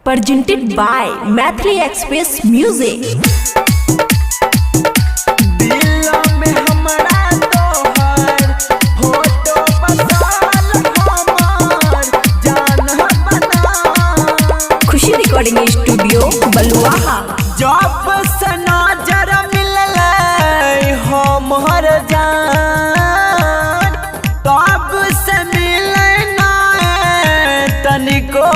presented by Mathli Express Music. Khushi recording studio Baluaha. जब से नजर मिलले हमर जान तब से मिले ना तनिको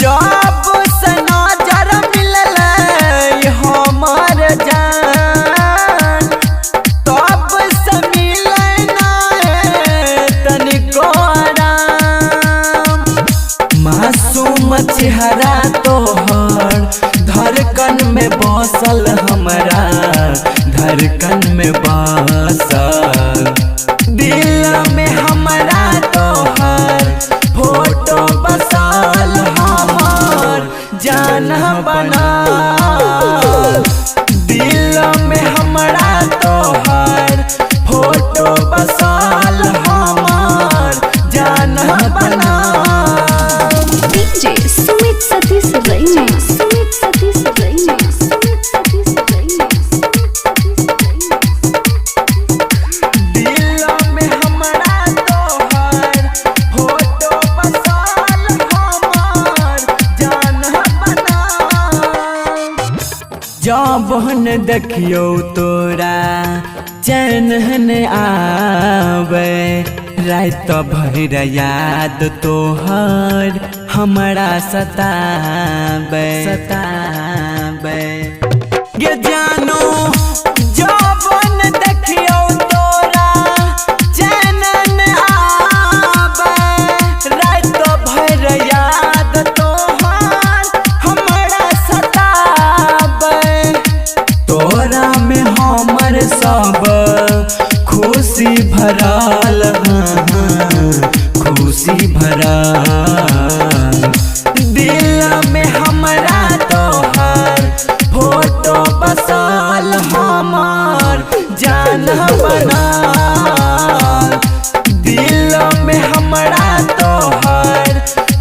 जब से नजर मिलले हमर जान तब से मिले ना तनिको मासूम चेहरा तोहर धड़कन में बसल हमरा धड़कन में बसल दिल में हमरा तोहर फोटो बसल हमर जान बना दिल में हमरा तोहर फोटो बसल हमर जान बना सुमित सतीश रैना, सुमित सतीश रैना, सुमित सतीश रैना। दिल में हमरा तोहर फोटो बसल हमर जान बना जब देखियो तोरा चैन आवे रात भर याद तोहर हमरा सतावे गे जानो जब देखियो तोरा चैन आवे रात भर याद तोहर हमरा सतावे तोरा में हमर सब खुशी भरल खुशी भरल दिल में हमरा तोहर फोटो बसल हमर जान बना दिल में हमरा तोहर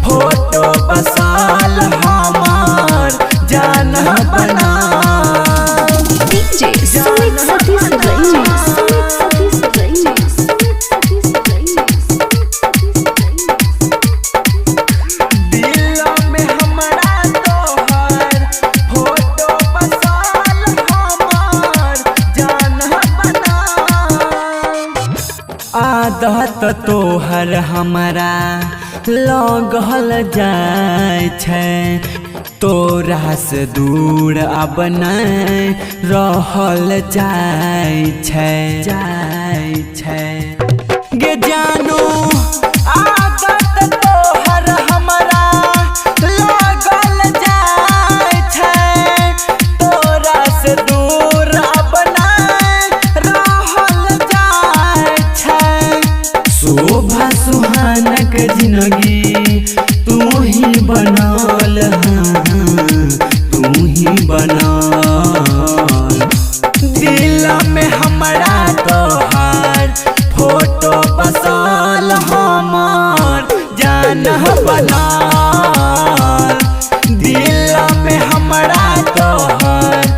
फोटो बसल हमर जान बना सुमित सतीश रैना, सुमित सतीश रैना, सुमित सतीश रैना। दिल में हमरा तोहर फोटो बसल हमर जान बना आदत तोहर हमरा लगल जाय छै तोरा से दूर अब नहीं रहल जाय छै गे जानू आदत तोहर हमरा लगल जाय छै तोरा से दूर अब नहीं रहल जाय छै शोभा सुहानक जिंदगी तू ही बनल तू ही बनल दिल में हमरा तोहर फोटो बसल हमर जान बनल दिल में हमरा तोहर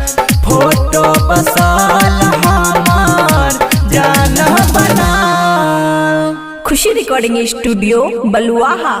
फोटो बसल हमर जान बनल। खुशी रिकॉर्डिंग स्टूडियो बलुआहा।